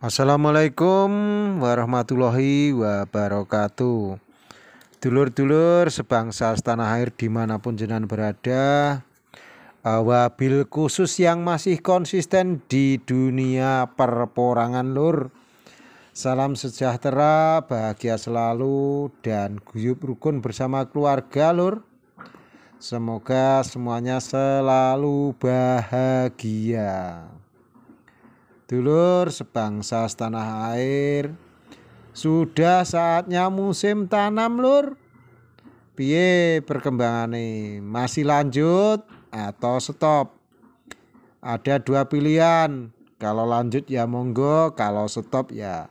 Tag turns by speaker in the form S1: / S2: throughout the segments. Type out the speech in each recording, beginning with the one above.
S1: Assalamualaikum warahmatullahi wabarakatuh. Dulur-dulur sebangsa setanah air dimanapun jenengan berada, wabil khusus yang masih konsisten di dunia perporangan lur. Salam sejahtera, bahagia selalu dan guyub rukun bersama keluarga lur. Semoga semuanya selalu bahagia. Dulur sebangsa setanah air, sudah saatnya musim tanam lur. Piye perkembangannya? Masih lanjut atau stop? Ada dua pilihan. Kalau lanjut ya monggo, kalau stop ya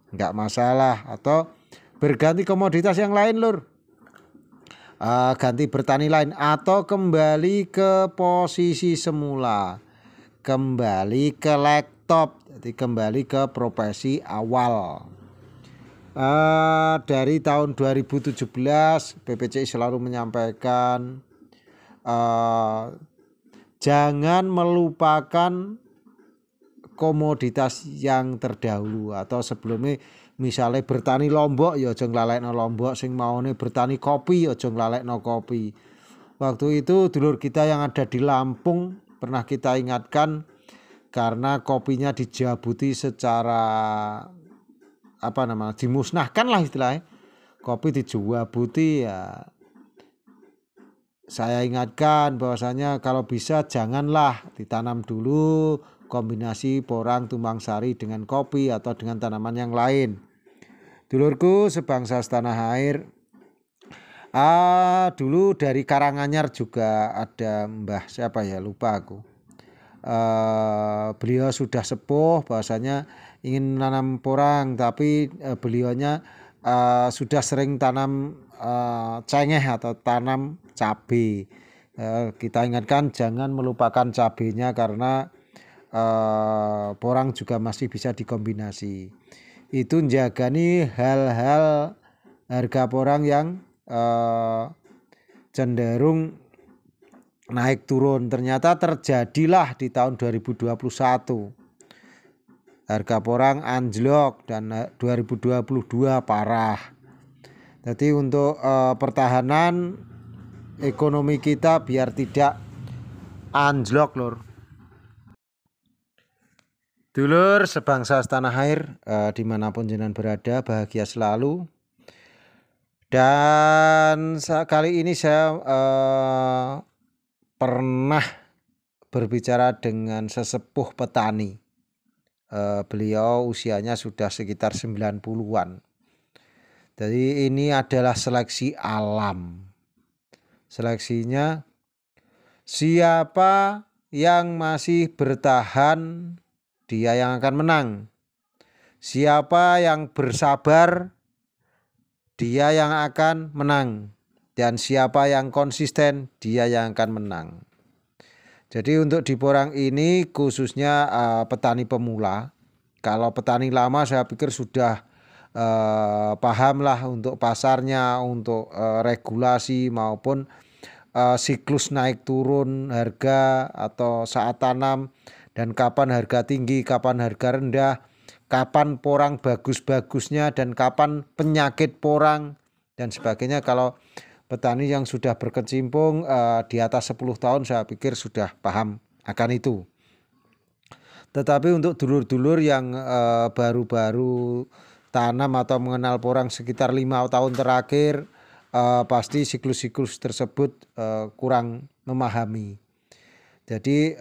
S1: nggak masalah. Atau berganti komoditas yang lain lur. Ganti bertani lain atau kembali ke posisi semula, kembali ke laptop, jadi kembali ke profesi awal. Dari tahun 2017 BPCI selalu menyampaikan jangan melupakan komoditas yang terdahulu atau sebelumnya. Misalnya bertani lombok ya aja nglalekno lombok, sing maune bertani kopi ya aja nglalekno kopi. Waktu itu dulur kita yang ada di Lampung pernah kita ingatkan karena kopinya dijabuti secara dimusnahkan lah istilahnya. Kopi dijabuti ya. Saya ingatkan bahwasanya kalau bisa janganlah ditanam dulu kombinasi porang tumbang sari dengan kopi atau dengan tanaman yang lain. Dulurku sebangsa setanah air, dulu dari Karanganyar juga ada Mbah siapa ya, lupa aku. Beliau sudah sepuh bahwasanya ingin menanam porang, tapi beliaunya sudah sering tanam cengeh atau tanam cabai. Kita ingatkan jangan melupakan cabainya karena porang juga masih bisa dikombinasi. Itu menjagani hal-hal harga porang yang cenderung naik turun. Ternyata terjadilah di tahun 2021 harga porang anjlok dan 2022 parah. Jadi untuk pertahanan ekonomi kita biar tidak anjlok lur. Dulur sebangsa setanah air, dimanapun jenengan berada, bahagia selalu. Dan kali ini saya pernah berbicara dengan sesepuh petani. Beliau usianya sudah sekitar 90-an. Jadi ini adalah seleksi alam. Seleksinya siapa yang masih bertahan, dia yang akan menang. Siapa yang bersabar, dia yang akan menang. Dan siapa yang konsisten, dia yang akan menang. Jadi untuk di porang ini khususnya petani pemula. Kalau petani lama saya pikir sudah paham lah untuk pasarnya, untuk regulasi maupun siklus naik turun harga atau saat tanam. Dan kapan harga tinggi, kapan harga rendah, kapan porang bagus-bagusnya, dan kapan penyakit porang, dan sebagainya. Kalau petani yang sudah berkecimpung di atas 10 tahun saya pikir sudah paham akan itu. Tetapi untuk dulur-dulur yang baru-baru tanam atau mengenal porang sekitar 5 tahun terakhir, pasti siklus-siklus tersebut kurang memahami. Jadi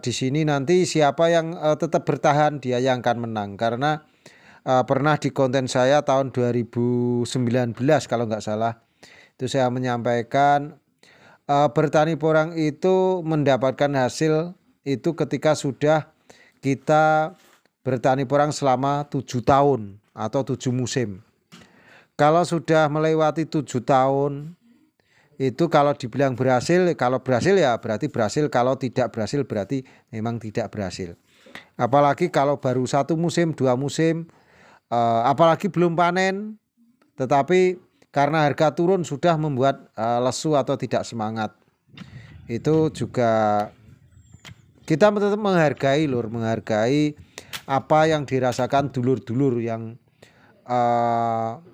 S1: di sini nanti siapa yang tetap bertahan dia yang akan menang. Karena pernah di konten saya tahun 2019 kalau nggak salah, itu saya menyampaikan bertani porang itu mendapatkan hasil itu ketika sudah kita bertani porang selama 7 tahun atau 7 musim. Kalau sudah melewati 7 tahun itu kalau dibilang berhasil, kalau berhasil ya berarti berhasil, kalau tidak berhasil berarti memang tidak berhasil. Apalagi kalau baru 1 musim, 2 musim, apalagi belum panen, tetapi karena harga turun sudah membuat lesu atau tidak semangat. Itu juga kita tetap menghargai lur, menghargai apa yang dirasakan dulur-dulur yang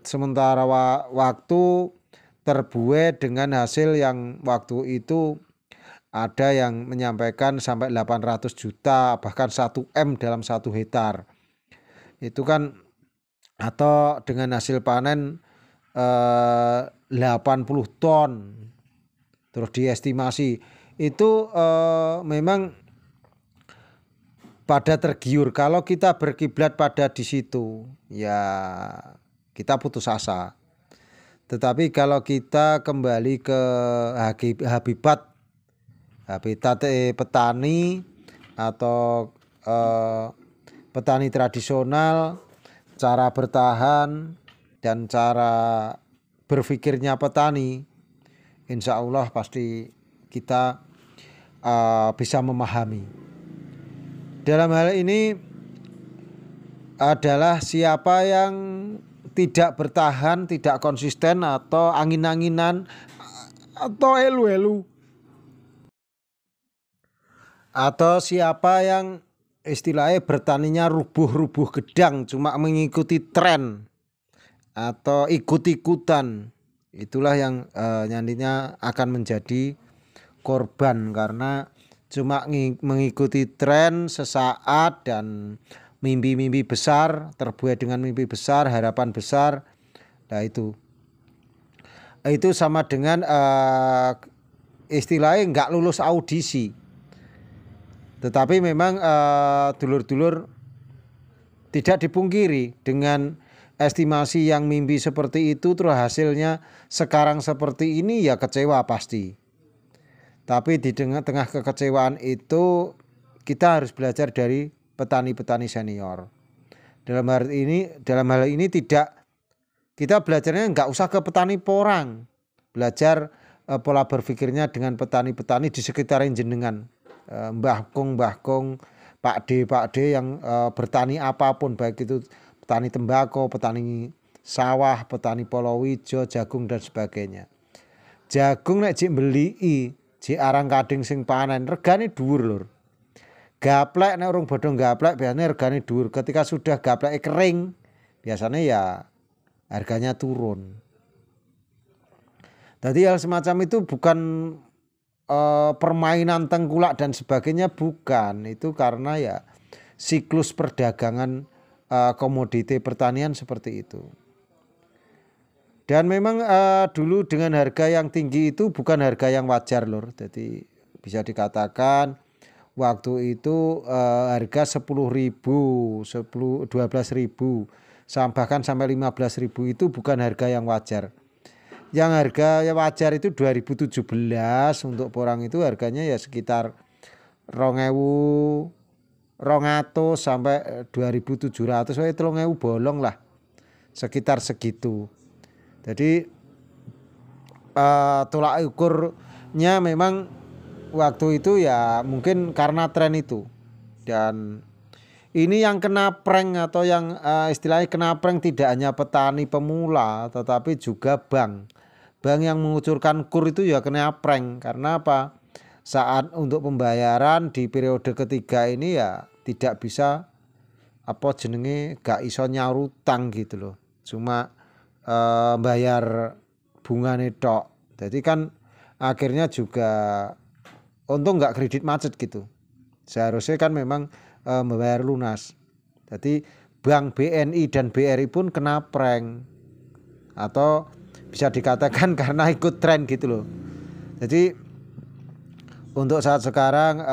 S1: sementara waktu terbuai dengan hasil yang waktu itu ada yang menyampaikan sampai 800 juta bahkan 1 M dalam 1 hektar. Itu kan atau dengan hasil panen 80 ton. Terus diestimasi itu memang pada tergiur. Kalau kita berkiblat pada di situ ya kita putus asa. Tetapi kalau kita kembali ke habitat petani atau petani tradisional, cara bertahan dan cara berpikirnya petani, insya Allah pasti kita bisa memahami. Dalam hal ini adalah siapa yang tidak bertahan, tidak konsisten atau angin-anginan atau elu-elu, atau siapa yang istilahnya bertaninya rubuh-rubuh gedang cuma mengikuti tren atau ikut-ikutan, itulah yang nantinya akan menjadi korban karena cuma mengikuti tren sesaat dan mimpi-mimpi besar, terbuai dengan mimpi besar, harapan besar. Nah itu sama dengan istilahnya nggak lulus audisi. Tetapi memang dulur-dulur tidak dipungkiri dengan estimasi yang mimpi seperti itu terus hasilnya sekarang seperti ini ya kecewa pasti. Tapi di tengah kekecewaan itu kita harus belajar dari petani-petani senior. Dalam hal ini tidak, kita belajarnya nggak usah ke petani porang, belajar pola berpikirnya dengan petani-petani di sekitar jenengan, Mbah Kong, Pak D yang bertani apapun, baik itu petani tembakau, petani sawah, petani palawija, jagung dan sebagainya. Jagung nek jek mbeli jek arang kading sing panen regane dhuwur lur. Gaplek nek urung bodho gaplek biasanya regane dhuwur. Ketika sudah gaplek kering biasanya ya harganya turun. Jadi hal semacam itu bukan permainan tengkulak dan sebagainya, bukan. Itu karena ya siklus perdagangan komoditi pertanian seperti itu. Dan memang dulu dengan harga yang tinggi itu bukan harga yang wajar lur. Jadi bisa dikatakan waktu itu harga 10.000, 12.000, bahkan sampai 15.000 itu bukan harga yang wajar. Yang harga yang wajar itu 2017 untuk porang itu harganya ya sekitar 2.200 sampai 2.700, 3.000 bolong lah, sekitar segitu. Jadi tolak ukurnya memang waktu itu ya mungkin karena tren itu. Dan ini yang kena prank atau yang istilahnya kena prank tidak hanya petani pemula tetapi juga bank yang mengucurkan kur itu ya kena prank. Karena apa? Saat untuk pembayaran di periode ketiga ini ya tidak bisa gak iso nyaur utang gitu loh, cuma bayar bungane tok. Jadi kan akhirnya juga untung nggak kredit macet gitu. Seharusnya kan memang membayar lunas. Jadi bank BNI dan BRI pun kena prank atau bisa dikatakan karena ikut tren gitu loh. Jadi untuk saat sekarang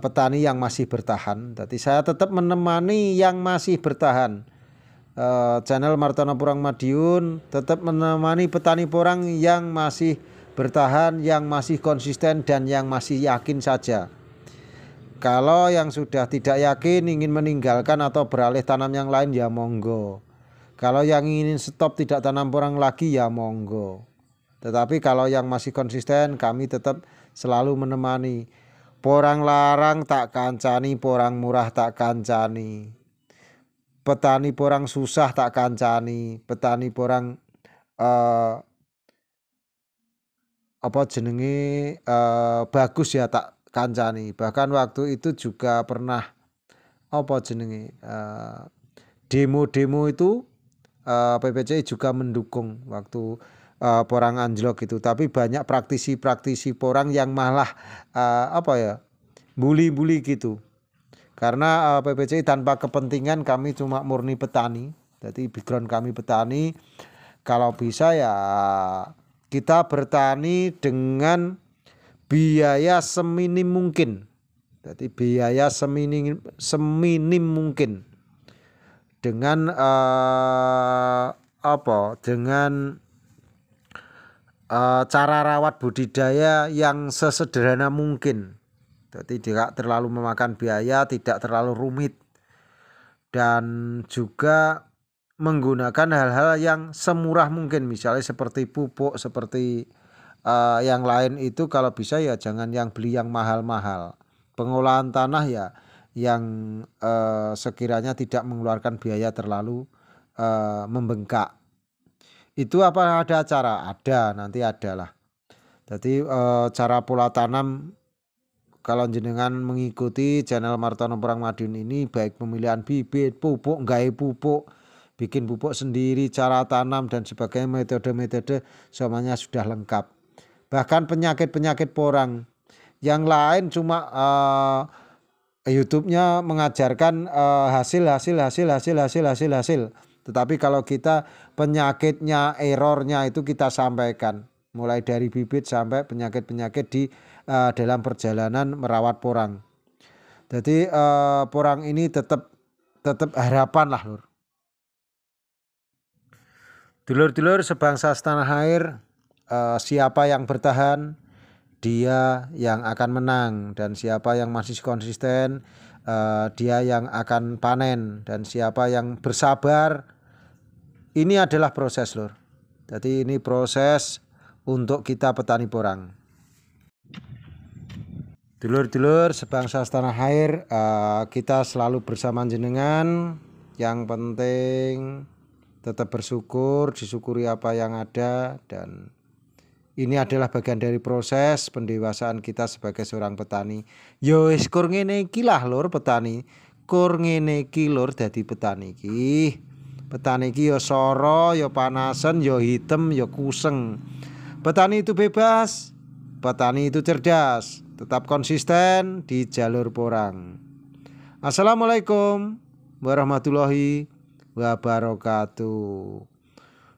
S1: petani yang masih bertahan, jadi saya tetap menemani yang masih bertahan. Channel Martono Porang Madiun tetap menemani petani porang yang masih bertahan, yang masih konsisten dan yang masih yakin saja. Kalau yang sudah tidak yakin ingin meninggalkan atau beralih tanam yang lain ya monggo. Kalau yang ingin stop tidak tanam porang lagi ya monggo. Tetapi kalau yang masih konsisten kami tetap selalu menemani. Porang larang tak kancani, porang murah tak kancani. Petani porang susah tak kancani, petani porang bagus ya tak kancani. Bahkan waktu itu juga pernah apa jenenge demo-demo itu PPCI juga mendukung waktu porang anjlok itu. Tapi banyak praktisi-praktisi porang yang malah bully-bully gitu. Karena PPCI tanpa kepentingan, kami cuma murni petani. Jadi background kami petani. Kalau bisa ya kita bertani dengan biaya seminim mungkin. Jadi biaya seminim mungkin. Dengan dengan cara rawat budidaya yang sesederhana mungkin. Jadi tidak terlalu memakan biaya, tidak terlalu rumit, dan juga menggunakan hal-hal yang semurah mungkin, misalnya seperti pupuk, seperti yang lain itu kalau bisa ya jangan yang beli yang mahal-mahal. Pengolahan tanah ya yang sekiranya tidak mengeluarkan biaya terlalu membengkak. Itu apa ada cara? Ada, nanti ada lah. Jadi cara pola tanam, kalau jenengan mengikuti channel Martono Porang Madiun ini, baik pemilihan bibit, pupuk, gawe pupuk, bikin pupuk sendiri, cara tanam dan sebagainya, metode-metode semuanya sudah lengkap. Bahkan penyakit-penyakit porang yang lain cuma YouTube-nya mengajarkan hasil. Tetapi kalau kita penyakitnya, errornya itu kita sampaikan, mulai dari bibit sampai penyakit-penyakit di dalam perjalanan merawat porang. Jadi porang ini tetap harapan lah, Lur. Dulur-dulur sebangsa setanah air, siapa yang bertahan, dia yang akan menang, dan siapa yang masih konsisten, dia yang akan panen, dan siapa yang bersabar, ini adalah proses, Lur. Jadi ini proses untuk kita petani porang. Dulur-dulur sebangsa setanah air, kita selalu bersama jenengan. Yang penting tetap bersyukur, disyukuri apa yang ada, dan ini adalah bagian dari proses pendewasaan kita sebagai seorang petani. Yo wis kur ngene iki lah, Lur, petani. Kur ngene iki, Lur, dadi petani iki. Petani iki yo soro, yo panasan, yo hitam, yo kuseng. Petani itu bebas, petani itu cerdas, tetap konsisten di jalur porang. Assalamualaikum warahmatullahi wabarakatuh.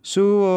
S1: Suwun.